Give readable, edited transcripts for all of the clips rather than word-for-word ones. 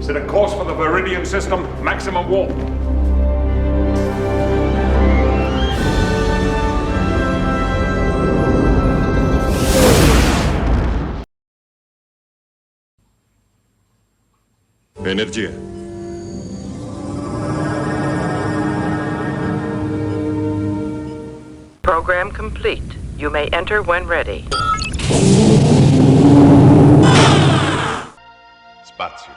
Set a course for the Viridian system, maximum warp. Energia. Program complete. You may enter when ready. Spazio.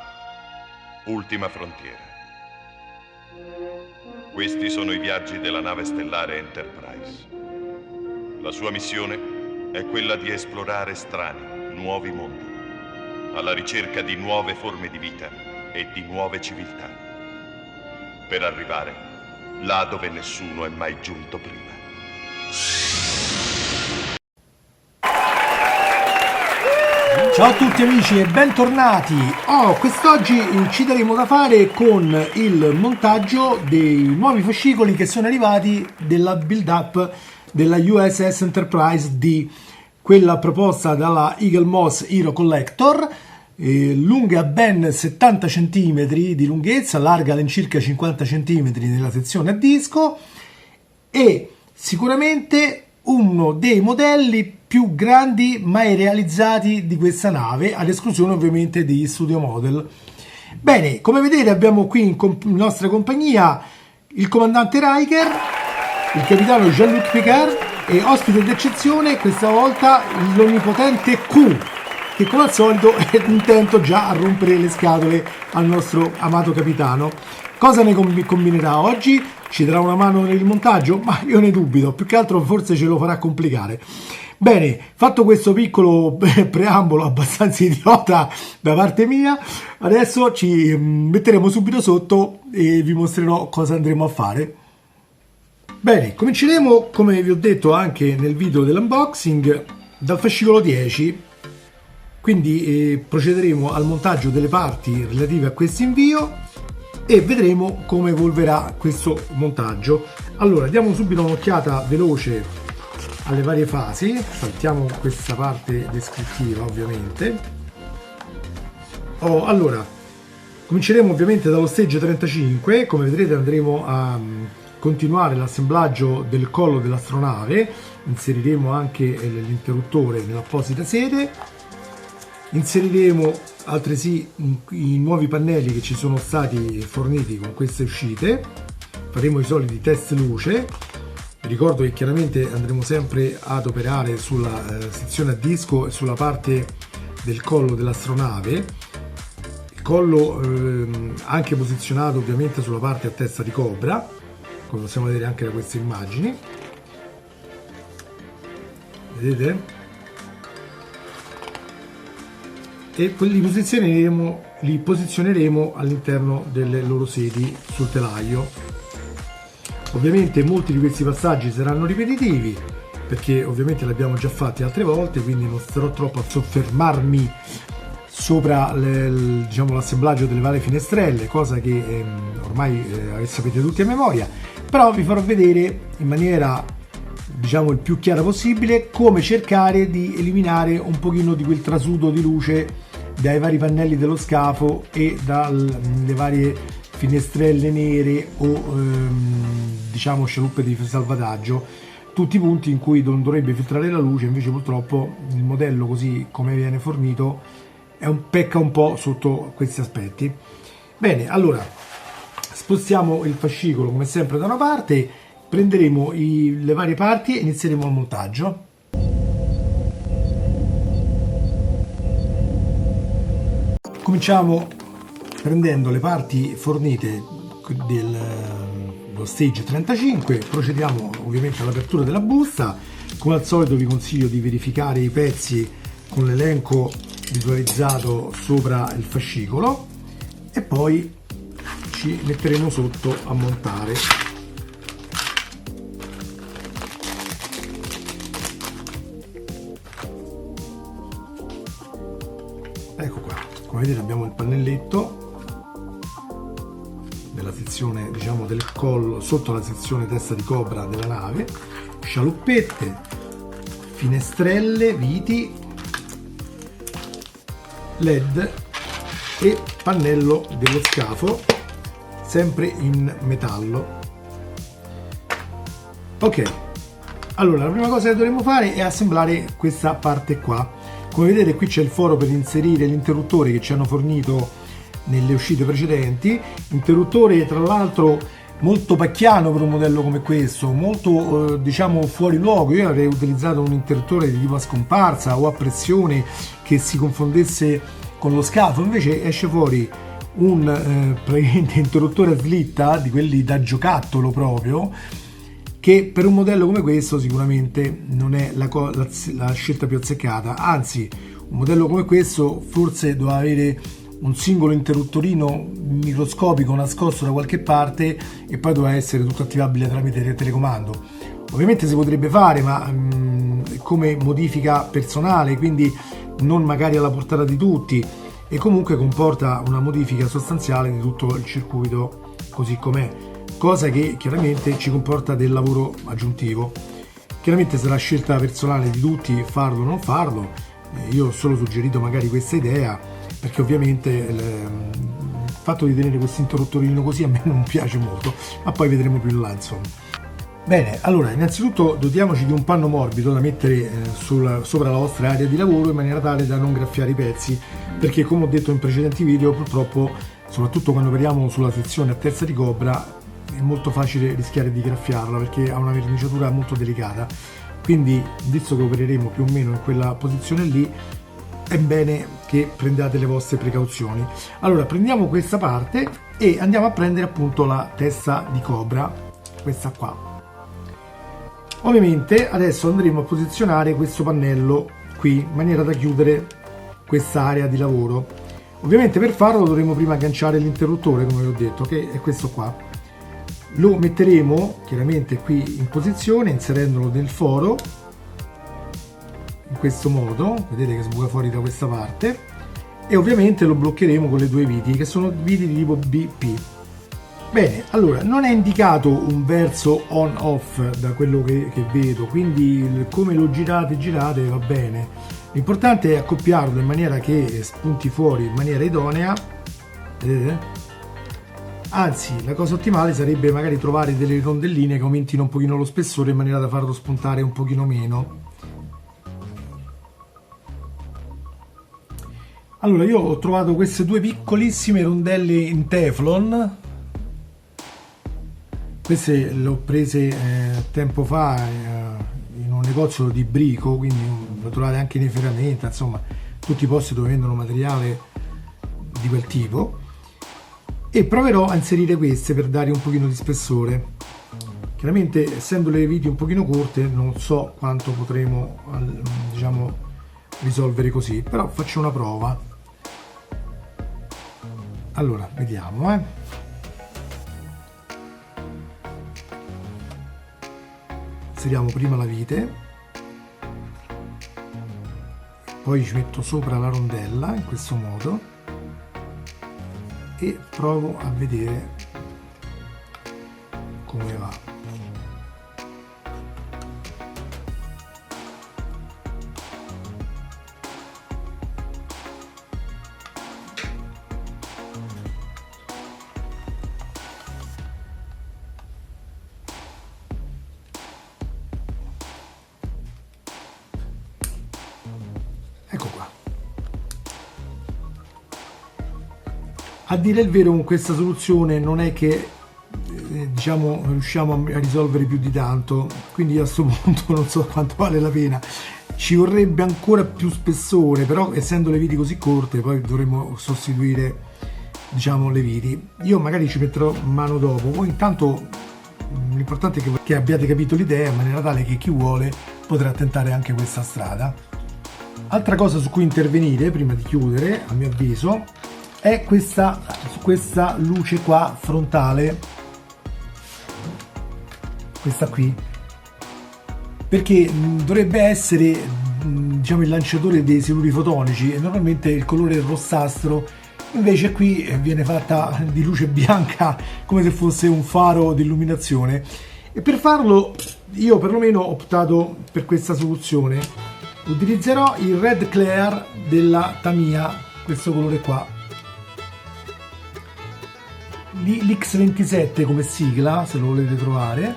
Ultima frontiera. Questi sono i viaggi della nave stellare Enterprise. La sua missione è quella di esplorare strani, nuovi mondi, alla ricerca di nuove forme di vita e di nuove civiltà, per arrivare là dove nessuno è mai giunto prima. Ciao a tutti amici e bentornati. Quest'oggi ci daremo da fare con il montaggio dei nuovi fascicoli che sono arrivati della build up della USS Enterprise D, quella proposta dalla Eagle Moss Hero Collector, lunga ben 70 cm di lunghezza, larga all'incirca 50 cm nella sezione a disco, e sicuramente uno dei modelli più grandi mai realizzati di questa nave, ad esclusione ovviamente di Studio Model. Bene, come vedete abbiamo qui in nostra compagnia il comandante Riker, il capitano Jean-Luc Picard e ospite d'eccezione questa volta l'onnipotente Q, che come al solito è intento già a rompere le scatole al nostro amato capitano. Cosa ne combinerà oggi? Ci darà una mano nel montaggio? Ma io ne dubito, più che altro forse ce lo farà complicare. Bene, fatto questo piccolo preambolo abbastanza idiota da parte mia, adesso ci metteremo subito sotto e vi mostrerò cosa andremo a fare. Bene, cominceremo, come vi ho detto anche nel video dell'unboxing, dal fascicolo 10, quindi procederemo al montaggio delle parti relative a questo invio e vedremo come evolverà questo montaggio. Allora, diamo subito un'occhiata veloce alle varie fasi, saltiamo questa parte descrittiva ovviamente. Allora, cominceremo ovviamente dallo stage 35, come vedrete andremo a continuare l'assemblaggio del collo dell'astronave, inseriremo anche l'interruttore nell'apposita sede, inseriremo altresì i nuovi pannelli che ci sono stati forniti con queste uscite, faremo i soliti test luce. Ricordo che chiaramente andremo sempre ad operare sulla sezione a disco e sulla parte del collo dell'astronave, il collo anche posizionato ovviamente sulla parte a testa di cobra, come possiamo vedere anche da queste immagini, vedete? E li posizioneremo all'interno delle loro sedi sul telaio. Ovviamente molti di questi passaggi saranno ripetitivi perché ovviamente li abbiamo già fatti altre volte, quindi non starò troppo a soffermarmi sopra diciamo, l'assemblaggio delle varie finestrelle, cosa che ormai sapete tutti a memoria, però vi farò vedere in maniera diciamo il più chiara possibile come cercare di eliminare un pochino di quel trasudo di luce dai vari pannelli dello scafo e dalle varie finestrelle nere o diciamo scialuppe di salvataggio, tutti punti in cui non dovrebbe filtrare la luce. Invece purtroppo il modello così come viene fornito pecca un po' sotto questi aspetti. Bene, allora spostiamo il fascicolo come sempre da una parte, prenderemo le varie parti e inizieremo il montaggio. Cominciamo prendendo le parti fornite dello stage 35, procediamo ovviamente all'apertura della busta. Come al solito vi consiglio di verificare i pezzi con l'elenco visualizzato sopra il fascicolo e poi ci metteremo sotto a montare. Ecco qua, come vedete abbiamo il pannelletto della sezione diciamo del collo sotto la sezione testa di cobra della nave, scialuppette, finestrelle, viti, LED e pannello dello scafo, sempre in metallo. Ok, allora la prima cosa che dovremo fare è assemblare questa parte qua. Come vedete qui c'è il foro per inserire l'interruttore che ci hanno fornito nelle uscite precedenti, interruttore tra l'altro molto pacchiano per un modello come questo, molto diciamo fuori luogo. Io avrei utilizzato un interruttore di tipo a scomparsa o a pressione che si confondesse con lo scafo, invece esce fuori un praticamente interruttore a slitta di quelli da giocattolo proprio, che per un modello come questo sicuramente non è la scelta più azzeccata. Anzi, un modello come questo forse doveva avere un singolo interruttorino microscopico nascosto da qualche parte e poi doveva essere tutto attivabile tramite telecomando. Ovviamente si potrebbe fare, ma come modifica personale, quindi non magari alla portata di tutti, e comunque comporta una modifica sostanziale di tutto il circuito così com'è, cosa che chiaramente ci comporta del lavoro aggiuntivo. Chiaramente sarà scelta personale di tutti farlo o non farlo. Io ho solo suggerito magari questa idea perché ovviamente il fatto di tenere questo interruttorino così a me non piace molto, ma poi vedremo più in là, insomma. Bene, allora innanzitutto dotiamoci di un panno morbido da mettere sopra la vostra area di lavoro in maniera tale da non graffiare i pezzi, perché come ho detto in precedenti video, purtroppo soprattutto quando operiamo sulla sezione a terza di Cobra è molto facile rischiare di graffiarla perché ha una verniciatura molto delicata. Quindi, visto che opereremo più o meno in quella posizione lì, è bene che prendiate le vostre precauzioni. Allora prendiamo questa parte e andiamo a prendere appunto la testa di Cobra, questa qua. Ovviamente adesso andremo a posizionare questo pannello qui in maniera da chiudere questa area di lavoro. Ovviamente per farlo dovremo prima agganciare l'interruttore, come vi ho detto, che è questo qua. Lo metteremo chiaramente qui in posizione inserendolo nel foro in questo modo, vedete che sbuca fuori da questa parte, e ovviamente lo bloccheremo con le due viti che sono viti di tipo BP. Bene, allora non è indicato un verso on off da quello che vedo, quindi come lo girate va bene. L'importante è accoppiarlo in maniera che spunti fuori in maniera idonea, vedete? Anzi, la cosa ottimale sarebbe magari trovare delle rondelline che aumentino un pochino lo spessore in maniera da farlo spuntare un pochino meno. Allora, io ho trovato queste due piccolissime rondelle in Teflon. Queste le ho prese tempo fa in un negozio di brico, quindi lo trovate anche nei ferramenta, insomma, tutti i posti dove vendono materiale di quel tipo. E proverò a inserire queste per dare un pochino di spessore. Chiaramente, essendo le viti un pochino corte, non so quanto potremo, diciamo, risolvere così, però faccio una prova. Allora, vediamo, inseriamo prima la vite, poi ci metto sopra la rondella in questo modo e provo a vedere come va. Ecco qua. A dire il vero, con questa soluzione non è che diciamo riusciamo a risolvere più di tanto, quindi a questo punto non so quanto vale la pena. Ci vorrebbe ancora più spessore, però essendo le viti così corte poi dovremo sostituire, diciamo, le viti. Io magari ci metterò mano dopo. Voi intanto l'importante è che abbiate capito l'idea in maniera tale che chi vuole potrà tentare anche questa strada. Altra cosa su cui intervenire prima di chiudere, a mio avviso, è questa luce qua frontale, questa qui, perché dovrebbe essere, diciamo, il lanciatore dei siluri fotonici e normalmente il colore è rossastro, invece qui viene fatta di luce bianca come se fosse un faro di illuminazione, e per farlo io perlomeno ho optato per questa soluzione. Utilizzerò il Red Clear della Tamiya, questo colore qua, l'X27 come sigla, se lo volete trovare,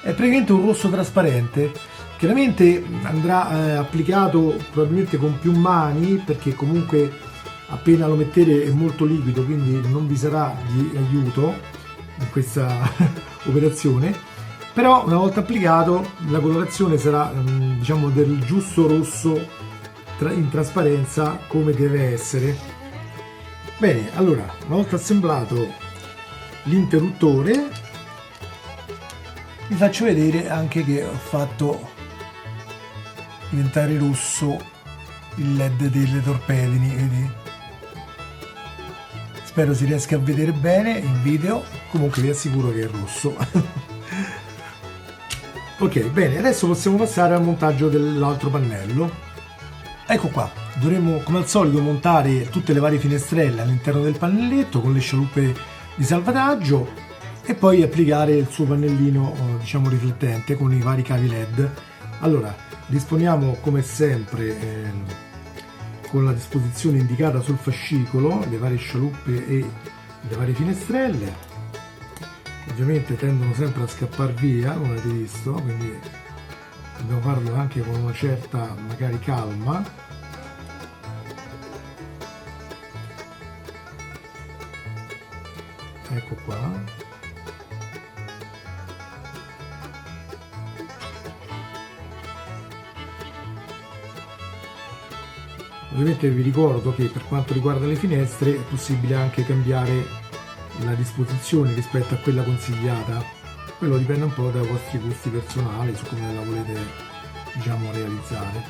è praticamente un rosso trasparente. Chiaramente andrà applicato probabilmente con più mani, perché comunque appena lo mettete è molto liquido, quindi non vi sarà di aiuto in questa operazione. Però una volta applicato la colorazione sarà diciamo del giusto rosso in trasparenza, come deve essere. Bene, allora una volta assemblato l'interruttore vi faccio vedere anche che ho fatto diventare rosso il LED delle torpedini, vedi? Spero si riesca a vedere bene in video, comunque vi assicuro che è rosso. Ok, bene, adesso possiamo passare al montaggio dell'altro pannello. Ecco qua, dovremo come al solito montare tutte le varie finestrelle all'interno del pannelletto con le scialuppe di salvataggio e poi applicare il suo pannellino diciamo riflettente con i vari cavi LED. Allora, disponiamo come sempre con la disposizione indicata sul fascicolo le varie scialuppe e le varie finestrelle. Ovviamente tendono sempre a scappare via, come avete visto, quindi dobbiamo farlo anche con una certa magari calma. Ecco qua. Ovviamente vi ricordo che per quanto riguarda le finestre è possibile anche cambiare la disposizione rispetto a quella consigliata, quello dipende un po' dai vostri gusti personali, su come la volete diciamo realizzare.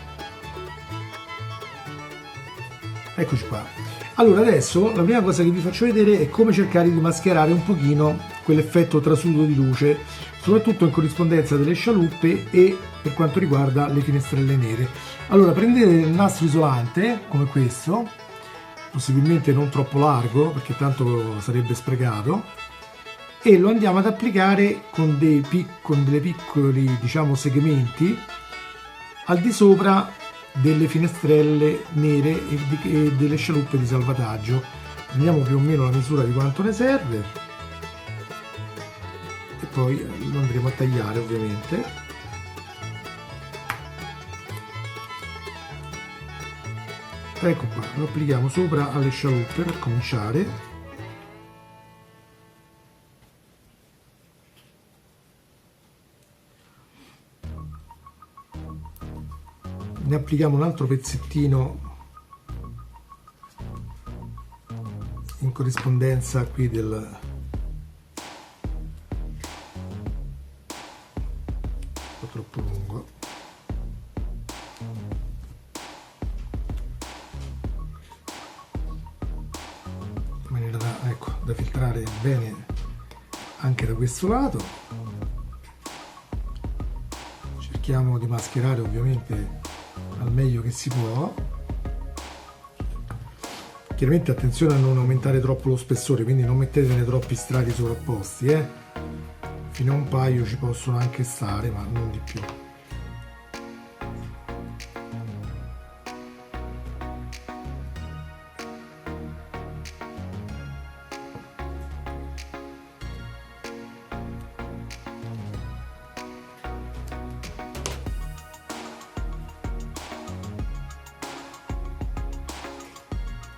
Eccoci qua. Allora adesso la prima cosa che vi faccio vedere è come cercare di mascherare un pochino quell'effetto trasudo di luce, soprattutto in corrispondenza delle scialuppe e per quanto riguarda le finestrelle nere. Allora prendete il nastro isolante come questo, possibilmente non troppo largo perché tanto sarebbe sprecato, e lo andiamo ad applicare con dei piccoli diciamo segmenti al di sopra delle finestrelle nere e delle scialuppe di salvataggio. Prendiamo più o meno la misura di quanto ne serve e poi lo andremo a tagliare ovviamente. Ecco qua, lo applichiamo sopra alle scialuppe per cominciare. Ne applichiamo un altro pezzettino in corrispondenza qui del un po' troppo lungo. In maniera da filtrare bene anche da questo lato. Cerchiamo di mascherare ovviamente al meglio che si può. Chiaramente attenzione a non aumentare troppo lo spessore, quindi non mettetene troppi strati sovrapposti, fino a un paio ci possono anche stare, ma non di più.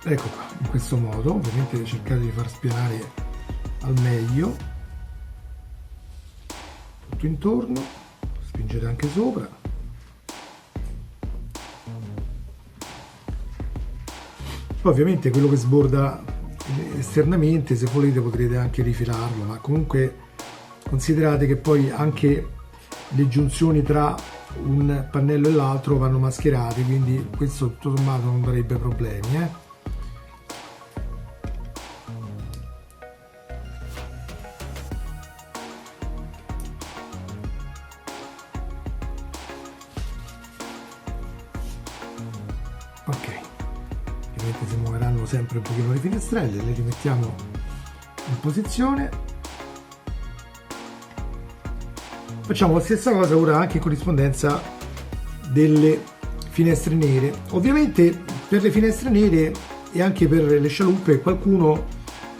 Ecco qua, in questo modo, ovviamente cercate di far spianare al meglio tutto intorno, spingete anche sopra. Poi ovviamente quello che sborda esternamente, se volete potrete anche rifilarlo, ma comunque considerate che poi anche le giunzioni tra un pannello e l'altro vanno mascherate, quindi questo tutto sommato non darebbe problemi, Ok, ovviamente si muoveranno sempre un pochino le finestrelle, le rimettiamo in posizione. Facciamo la stessa cosa ora anche in corrispondenza delle finestre nere. Ovviamente per le finestre nere e anche per le scialuppe qualcuno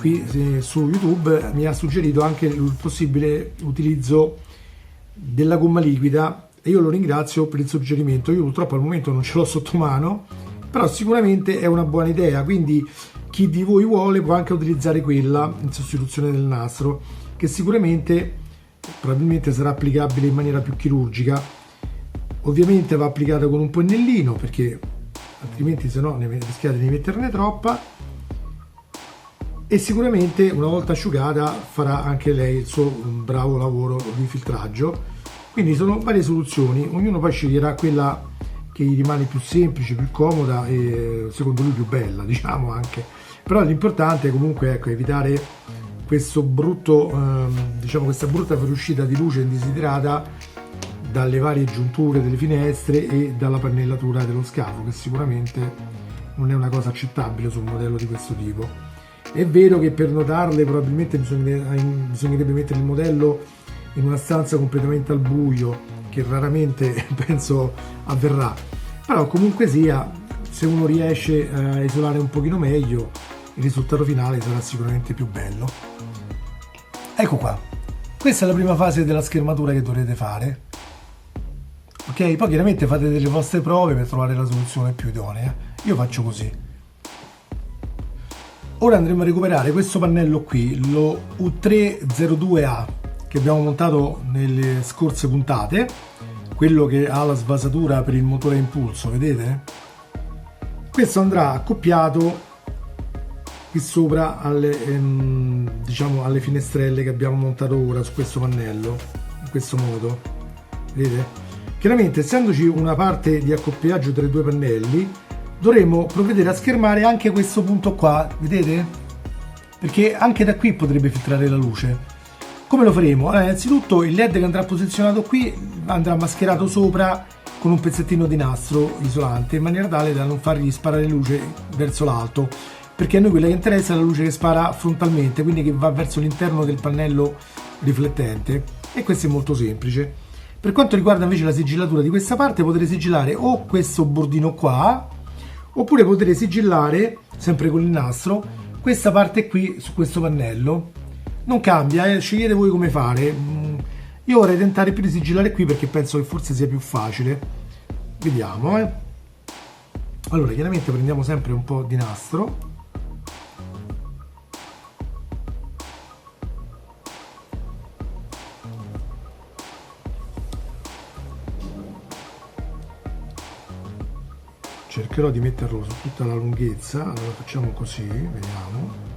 qui su YouTube mi ha suggerito anche il possibile utilizzo della gomma liquida e io lo ringrazio per il suggerimento. Io purtroppo al momento non ce l'ho sotto mano, però sicuramente è una buona idea, quindi chi di voi vuole può anche utilizzare quella in sostituzione del nastro, che sicuramente probabilmente sarà applicabile in maniera più chirurgica. Ovviamente va applicata con un pennellino, perché altrimenti se no rischiate di metterne troppa, e sicuramente una volta asciugata farà anche lei il suo bravo lavoro di filtraggio. Quindi sono varie soluzioni, ognuno poi sceglierà quella che gli rimane più semplice, più comoda e secondo lui più bella, diciamo anche. Però l'importante è comunque, ecco, evitare questo brutto, diciamo questa brutta fuoriuscita di luce indesiderata dalle varie giunture delle finestre e dalla pannellatura dello scafo, che sicuramente non è una cosa accettabile su un modello di questo tipo. È vero che per notarle probabilmente bisognerebbe mettere il modello in una stanza completamente al buio, che raramente penso avverrà, però comunque sia, se uno riesce a isolare un pochino meglio, il risultato finale sarà sicuramente più bello. Ecco qua, questa è la prima fase della schermatura che dovrete fare, ok? Poi chiaramente fate delle vostre prove per trovare la soluzione più idonea. Io faccio così. Ora andremo a recuperare questo pannello qui, lo U302A, che abbiamo montato nelle scorse puntate, quello che ha la svasatura per il motore a impulso, vedete? Questo andrà accoppiato qui sopra alle, diciamo alle finestrelle che abbiamo montato ora su questo pannello, in questo modo, vedete? Chiaramente, essendoci una parte di accoppiaggio tra i due pannelli, dovremo provvedere a schermare anche questo punto qua, vedete? Perché anche da qui potrebbe filtrare la luce. Come lo faremo? Allora, innanzitutto il LED che andrà posizionato qui andrà mascherato sopra con un pezzettino di nastro isolante, in maniera tale da non fargli sparare luce verso l'alto, perché a noi quella che interessa è la luce che spara frontalmente, quindi che va verso l'interno del pannello riflettente, e questo è molto semplice. Per quanto riguarda invece la sigillatura di questa parte, potete sigillare o questo bordino qua, oppure potete sigillare, sempre con il nastro, questa parte qui su questo pannello. Non cambia, scegliete voi come fare. Io vorrei tentare più di sigillare qui perché penso che forse sia più facile. Vediamo, Allora, chiaramente prendiamo sempre un po' di nastro. Cercherò di metterlo su tutta la lunghezza. Allora facciamo così, vediamo.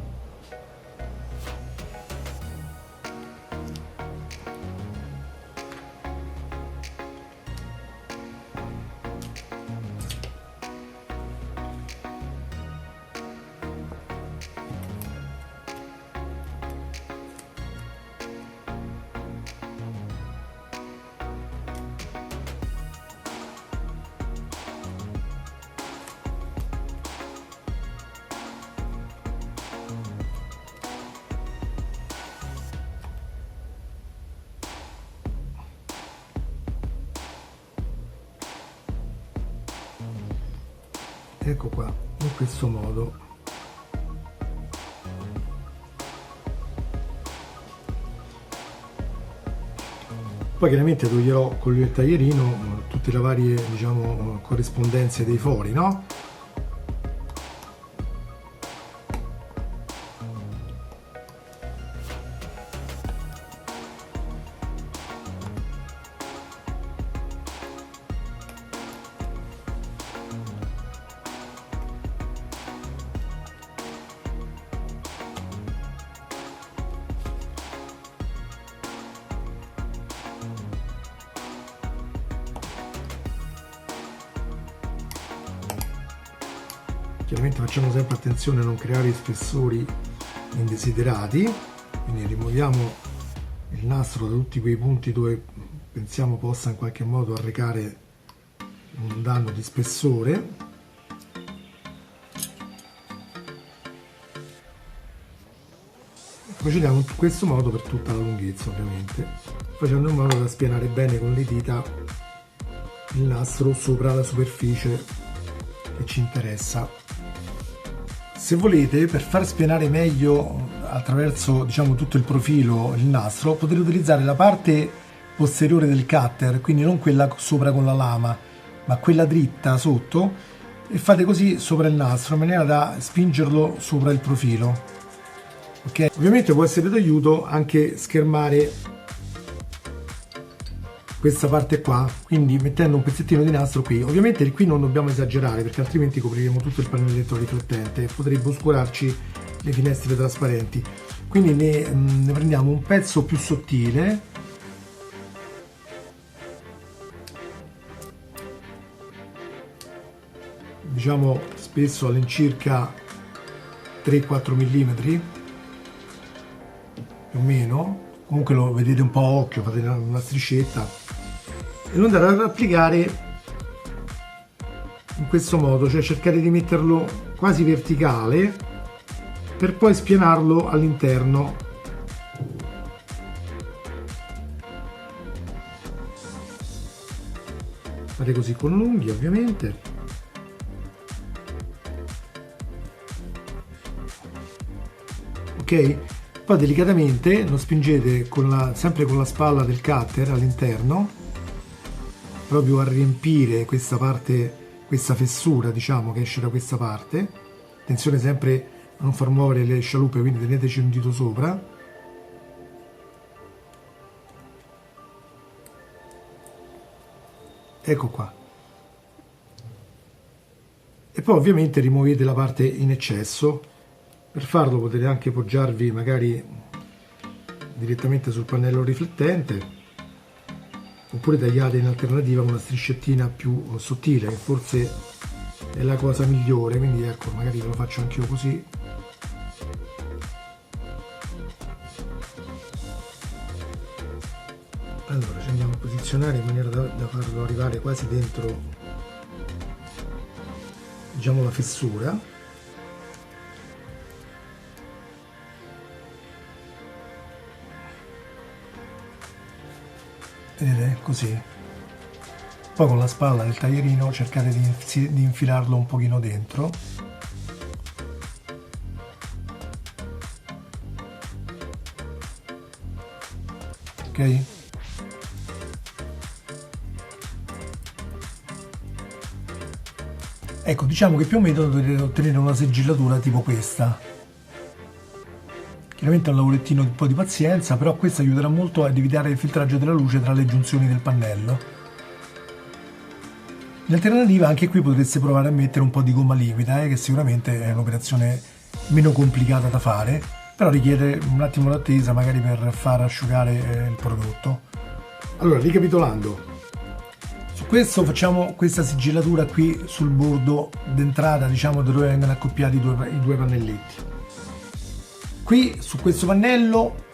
Ecco qua, in questo modo. Poi chiaramente toglierò con il taglierino tutte le varie, diciamo, corrispondenze dei fori, no? Chiaramente facciamo sempre attenzione a non creare spessori indesiderati, quindi rimuoviamo il nastro da tutti quei punti dove pensiamo possa in qualche modo arrecare un danno di spessore. Procediamo in questo modo per tutta la lunghezza, ovviamente, facendo in modo da spianare bene con le dita il nastro sopra la superficie che ci interessa se volete, per far spianare meglio attraverso, diciamo, tutto il profilo il nastro, potete utilizzare la parte posteriore del cutter, quindi non quella sopra con la lama, ma quella dritta sotto, e fate così sopra il nastro in maniera da spingerlo sopra il profilo. Ok? Ovviamente può essere d'aiuto anche schermare questa parte qua, quindi mettendo un pezzettino di nastro qui. Ovviamente qui non dobbiamo esagerare, perché altrimenti copriremo tutto il pannelletto riflettente e potrebbe oscurarci le finestre trasparenti. Quindi ne prendiamo un pezzo più sottile, diciamo spesso all'incirca 3-4 mm più o meno, comunque lo vedete un po' a occhio, fate una striscetta e lo andare ad applicare in questo modo, cioè cercare di metterlo quasi verticale per poi spianarlo all'interno. Fate così con l'unghia, ovviamente. Ok? Poi delicatamente lo spingete sempre con la spalla del cutter all'interno, proprio a riempire questa parte, questa fessura, diciamo, che esce da questa parte. Attenzione sempre a non far muovere le scialuppe, quindi teneteci un dito sopra. Ecco qua. E poi ovviamente rimuovete la parte in eccesso. Per farlo potete anche poggiarvi magari direttamente sul pannello riflettente, oppure tagliate in alternativa una striscettina più sottile, che forse è la cosa migliore, quindi ecco, magari ve lo faccio anch'io così. Allora ci andiamo a posizionare in maniera da farlo arrivare quasi dentro, diciamo, la fessura. Vedete? Così. Poi con la spalla del taglierino cercate di infilarlo un pochino dentro. Ok? Ecco, diciamo che più o meno dovete ottenere una sigillatura tipo questa. Chiaramente è un lavorettino di un po' di pazienza, però questo aiuterà molto ad evitare il filtraggio della luce tra le giunzioni del pannello. In alternativa anche qui potreste provare a mettere un po' di gomma liquida, che sicuramente è un'operazione meno complicata da fare, però richiede un attimo d'attesa magari per far asciugare il prodotto. Allora, ricapitolando, su questo facciamo questa sigillatura qui sul bordo d'entrata, diciamo, dove vengono accoppiati i due pannelletti. Qui su questo pannello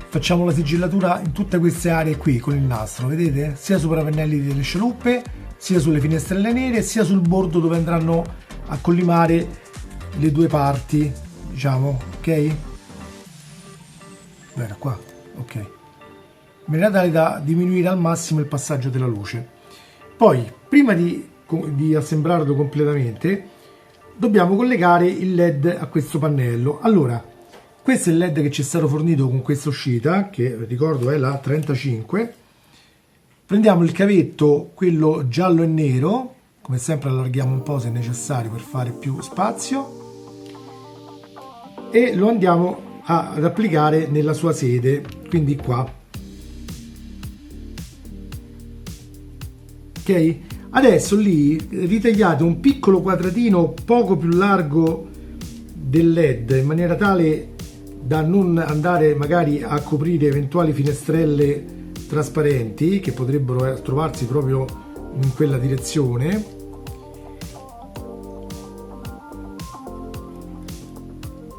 facciamo la sigillatura in tutte queste aree qui con il nastro, vedete? Sia sopra i pannelli delle scialuppe, sia sulle finestrelle nere, sia sul bordo dove andranno a collimare le due parti, diciamo, ok? Era qua, ok. In maniera tale da diminuire al massimo il passaggio della luce. Poi, prima di assemblarlo completamente, dobbiamo collegare il LED a questo pannello. Allora, questo è il LED che ci è stato fornito con questa uscita, che ricordo è la 35. Prendiamo il cavetto, quello giallo e nero, come sempre allarghiamo un po' se necessario per fare più spazio, e lo andiamo ad applicare nella sua sede, quindi qua. Ok? Adesso lì ritagliate un piccolo quadratino poco più largo del LED, in maniera tale da non andare magari a coprire eventuali finestrelle trasparenti che potrebbero trovarsi proprio in quella direzione.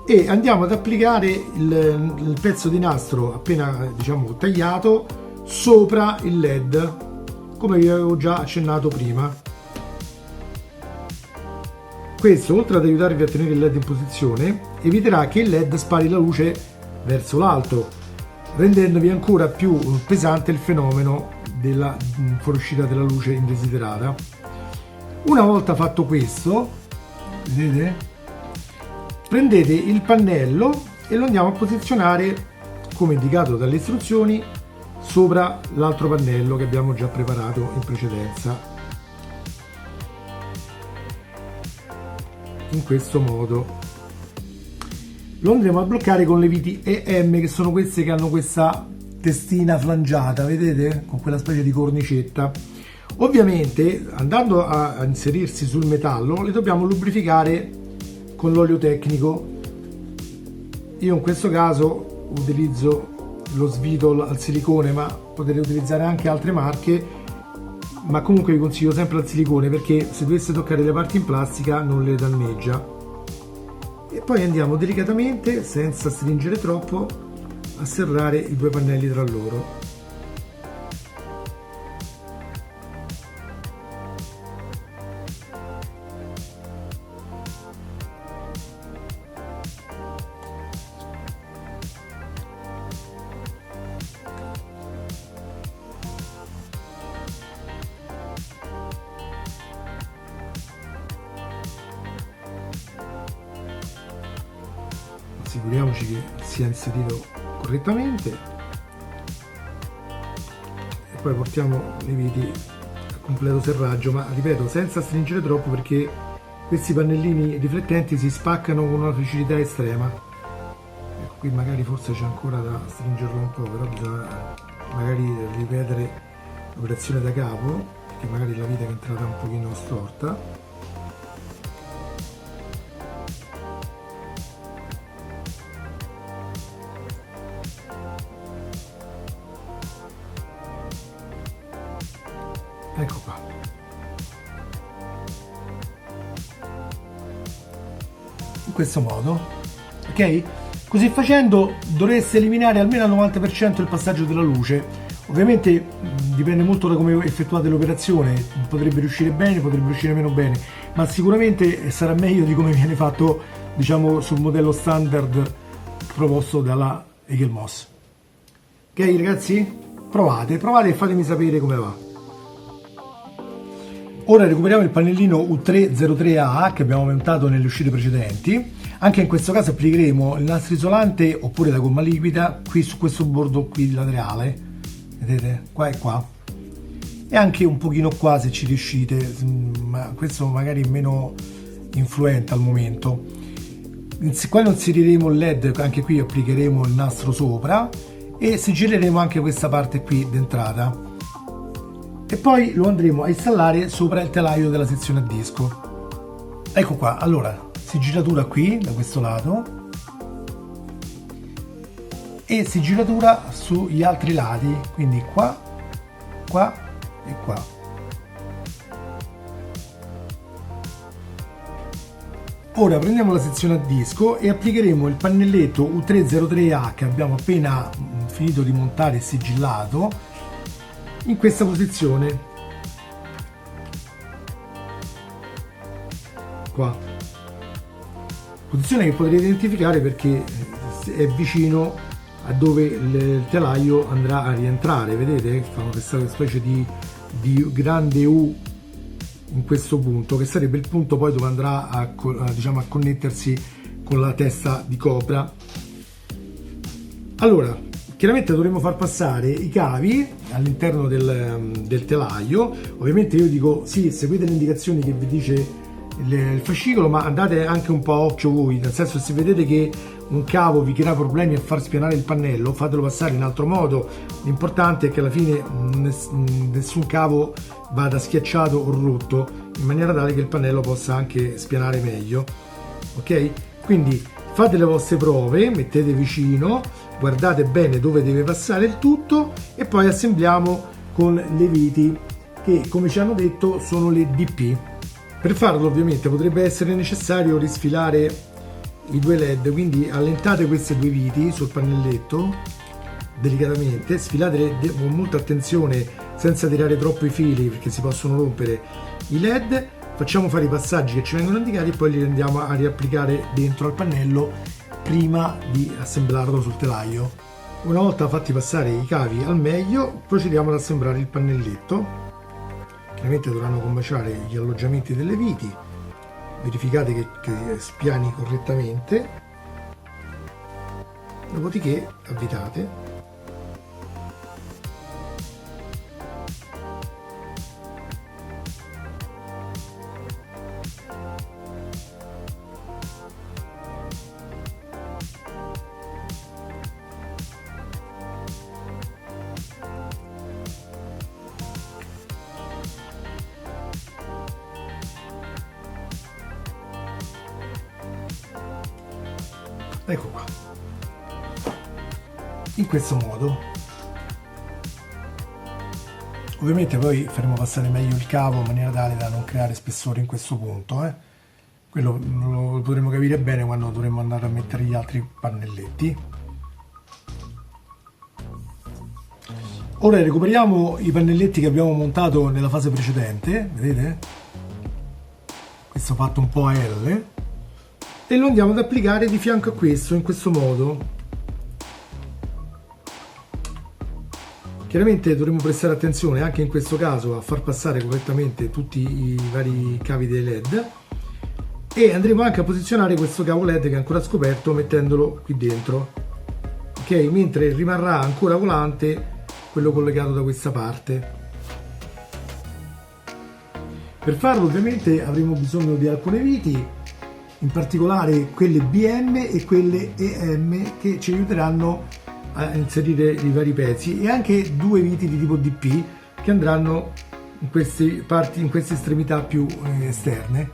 E andiamo ad applicare il pezzo di nastro appena, diciamo, tagliato sopra il LED, come vi avevo già accennato prima. Questo, oltre ad aiutarvi a tenere il LED in posizione, eviterà che il LED spari la luce verso l'alto, rendendovi ancora più pesante il fenomeno della fuoriuscita della luce indesiderata. Una volta fatto questo, vedete, prendete il pannello e lo andiamo a posizionare, come indicato dalle istruzioni, sopra l'altro pannello che abbiamo già preparato in precedenza, in questo modo. Lo andremo a bloccare con le viti EM, che sono queste che hanno questa testina flangiata, vedete, con quella specie di cornicetta. Ovviamente, andando a inserirsi sul metallo, le dobbiamo lubrificare con l'olio tecnico. Io in questo caso utilizzo lo Svitol al silicone, ma potete utilizzare anche altre marche, ma comunque vi consiglio sempre al silicone, perché se dovesse toccare le parti in plastica non le danneggia. E poi andiamo delicatamente, senza stringere troppo, a serrare i due pannelli tra loro. Assicuriamoci che sia inserito correttamente e poi portiamo le viti a completo serraggio, ma ripeto, senza stringere troppo, perché questi pannellini riflettenti si spaccano con una facilità estrema. Ecco, qui magari forse c'è ancora da stringerlo un po', però bisogna magari ripetere l'operazione da capo, perché magari la vita è entrata un pochino storta. Ecco qua. In questo modo, ok? Così facendo dovreste eliminare almeno al 90% il passaggio della luce. Ovviamente dipende molto da come effettuate l'operazione, potrebbe riuscire bene, potrebbe riuscire meno bene, ma sicuramente sarà meglio di come viene fatto, diciamo, sul modello standard proposto dalla Egelmos. Ok ragazzi? Provate e fatemi sapere come va. Ora recuperiamo il pannellino U303A che abbiamo montato nelle uscite precedenti. Anche in questo caso applicheremo il nastro isolante oppure la gomma liquida qui su questo bordo qui laterale, vedete, qua e qua, e anche un pochino qua se ci riuscite, ma questo magari è meno influente al momento. Qua inseriremo il LED, anche qui applicheremo il nastro sopra e sigilleremo anche questa parte qui d'entrata. E poi lo andremo a installare sopra il telaio della sezione a disco. Ecco qua, allora, sigillatura qui, da questo lato, e sigillatura sugli altri lati, quindi qua, qua e qua. Ora prendiamo la sezione a disco e applicheremo il pannelletto U303A che abbiamo appena finito di montare e sigillato in questa posizione qua, posizione che potrete identificare perché è vicino a dove il telaio andrà a rientrare, vedete? Fanno questa specie di grande U in questo punto, che sarebbe il punto poi dove andrà a connettersi con la testa di copra. Allora, chiaramente dovremo far passare i cavi all'interno del telaio. Ovviamente io dico sì, seguite le indicazioni che vi dice il fascicolo, ma andate anche un po' a occhio voi, nel senso, se vedete che un cavo vi crea problemi a far spianare il pannello, fatelo passare in altro modo. L'importante è che alla fine nessun cavo vada schiacciato o rotto, in maniera tale che il pannello possa anche spianare meglio, ok? Quindi fate le vostre prove, mettete vicino, guardate bene dove deve passare il tutto e poi assembliamo con le viti che, come ci hanno detto, sono le DP. Per farlo ovviamente potrebbe essere necessario risfilare i due LED, quindi allentate queste due viti sul pannelletto delicatamente, sfilatele con molta attenzione senza tirare troppo i fili perché si possono rompere i LED. Facciamo fare i passaggi che ci vengono indicati e poi li andiamo a riapplicare dentro al pannello prima di assemblarlo sul telaio. Una volta fatti passare i cavi al meglio, procediamo ad assemblare il pannelletto. Chiaramente dovranno combaciare gli alloggiamenti delle viti verificate che spiani correttamente, dopodiché avvitate. Ecco qua, in questo modo. Ovviamente poi faremo passare meglio il cavo in maniera tale da non creare spessore in questo punto, quello lo potremo capire bene quando dovremo andare a mettere gli altri pannelletti. Ora recuperiamo i pannelletti che abbiamo montato nella fase precedente, vedete? Questo fatto un po' a L, e lo andiamo ad applicare di fianco a questo, in questo modo. Chiaramente dovremo prestare attenzione anche in questo caso a far passare correttamente tutti i vari cavi dei LED, e andremo anche a posizionare questo cavo LED che è ancora scoperto mettendolo qui dentro, ok? Mentre rimarrà ancora volante quello collegato da questa parte. Per farlo ovviamente avremo bisogno di alcune viti, in particolare quelle BM e quelle EM, che ci aiuteranno a inserire i vari pezzi, e anche due viti di tipo DP che andranno in queste parti, in queste estremità più esterne.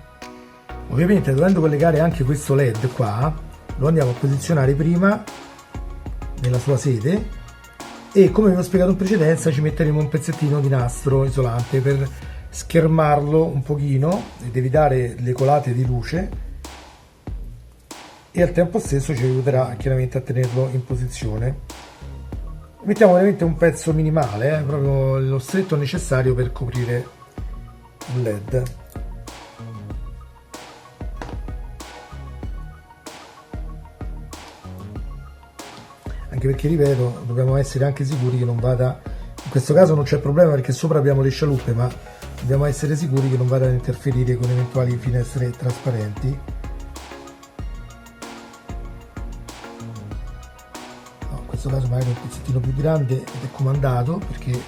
Ovviamente, dovendo collegare anche questo LED qua, lo andiamo a posizionare prima nella sua sede, e come vi ho spiegato in precedenza ci metteremo un pezzettino di nastro isolante per schermarlo un pochino ed evitare le colate di luce, e al tempo stesso ci aiuterà chiaramente a tenerlo in posizione. Mettiamo veramente un pezzo minimale, proprio lo stretto necessario per coprire il LED. Anche perché, ripeto, dobbiamo essere anche sicuri che non vada, in questo caso non c'è problema perché sopra abbiamo le scialuppe, ma dobbiamo essere sicuri che non vada ad interferire con eventuali finestre trasparenti. In questo caso magari un pezzettino più grande ed è comandato, perché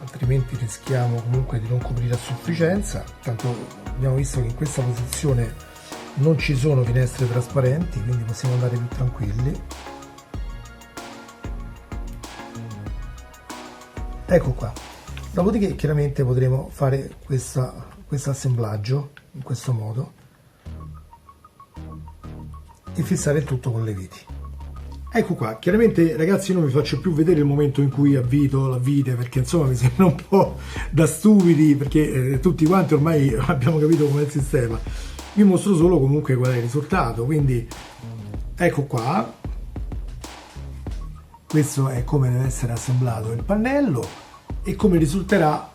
altrimenti rischiamo comunque di non coprire a sufficienza. Tanto abbiamo visto che in questa posizione non ci sono finestre trasparenti, quindi possiamo andare più tranquilli. Ecco qua. Dopodiché chiaramente potremo fare questo assemblaggio in questo modo e fissare il tutto con le viti. Ecco qua, chiaramente ragazzi non vi faccio più vedere il momento in cui avvito la vite, perché insomma mi sembra un po' da stupidi, perché tutti quanti ormai abbiamo capito com'è il sistema. Vi mostro solo comunque qual è il risultato. Quindi ecco qua, questo è come deve essere assemblato il pannello e come risulterà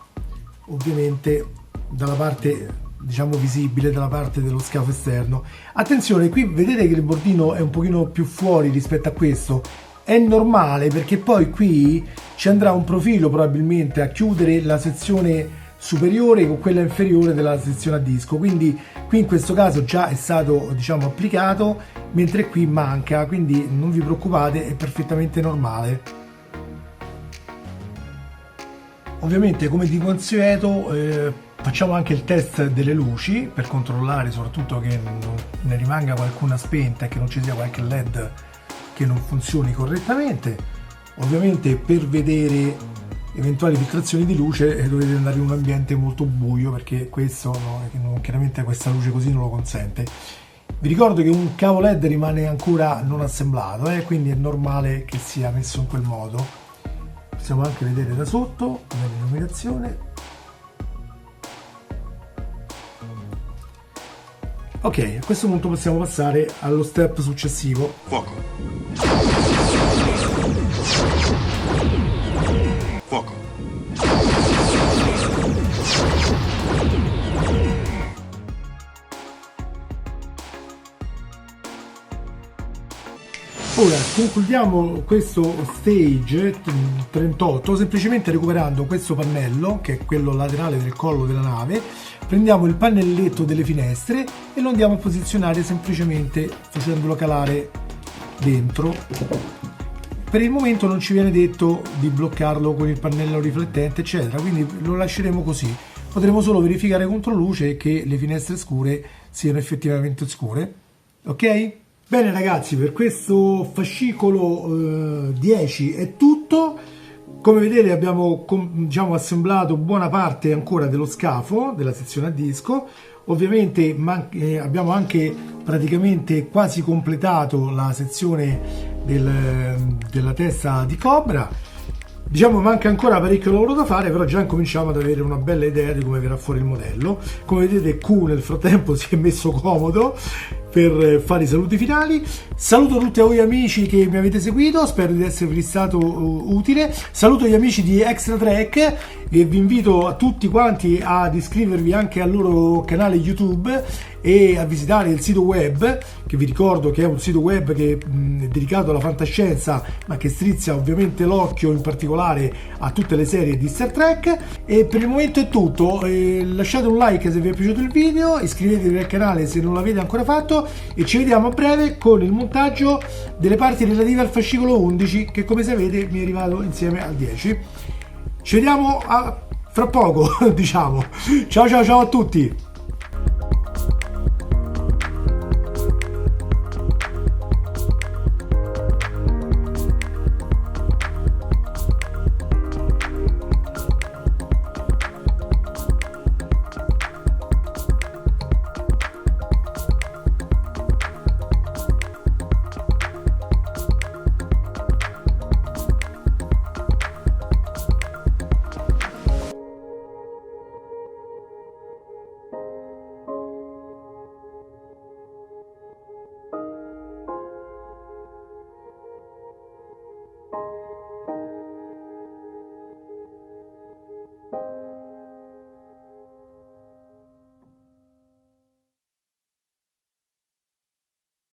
ovviamente dalla parte, diciamo, visibile, dalla parte dello scafo esterno. Attenzione, qui vedete che il bordino è un pochino più fuori rispetto a questo. È normale perché poi qui ci andrà un profilo probabilmente a chiudere la sezione superiore con quella inferiore della sezione a disco, quindi qui in questo caso già è stato, diciamo, applicato, mentre qui manca, quindi non vi preoccupate, è perfettamente normale. Ovviamente, come di consueto, facciamo anche il test delle luci per controllare soprattutto che non ne rimanga qualcuna spenta e che non ci sia qualche LED che non funzioni correttamente. Ovviamente per vedere eventuali filtrazioni di luce dovete andare in un ambiente molto buio, perché questo chiaramente questa luce così non lo consente. Vi ricordo che un cavo LED rimane ancora non assemblato, quindi è normale che sia messo in quel modo. Possiamo anche vedere da sotto l'illuminazione. Ok, a questo punto possiamo passare allo step successivo. Fuoco. Fuoco. Ora concludiamo questo stage 38 semplicemente recuperando questo pannello, che è quello laterale del collo della nave, prendiamo il pannelletto delle finestre e lo andiamo a posizionare semplicemente facendolo calare dentro. Per il momento non ci viene detto di bloccarlo con il pannello riflettente eccetera, quindi lo lasceremo così. Potremo solo verificare contro luce che le finestre scure siano effettivamente scure. Ok? Bene ragazzi, per questo fascicolo 10 è tutto. Come vedete abbiamo assemblato buona parte ancora dello scafo, della sezione a disco. Ovviamente abbiamo anche praticamente quasi completato la sezione della testa di Cobra. Diciamo manca ancora parecchio lavoro da fare, però già incominciamo ad avere una bella idea di come verrà fuori il modello. Come vedete Q nel frattempo si è messo comodo per fare i saluti finali. Saluto tutti voi amici che mi avete seguito, spero di esservi stato utile. Saluto gli amici di Extra Track e vi invito a tutti quanti ad iscrivervi anche al loro canale YouTube e a visitare il sito web, che vi ricordo che è un sito web che è dedicato alla fantascienza, ma che strizza ovviamente l'occhio in particolare a tutte le serie di Star Trek. E per il momento è tutto. Lasciate un like se vi è piaciuto il video, iscrivetevi al canale se non l'avete ancora fatto e ci vediamo a breve con il montaggio delle parti relative al fascicolo 11, che come sapete mi è arrivato insieme al 10. Ci vediamo fra poco, diciamo. Ciao ciao ciao a tutti!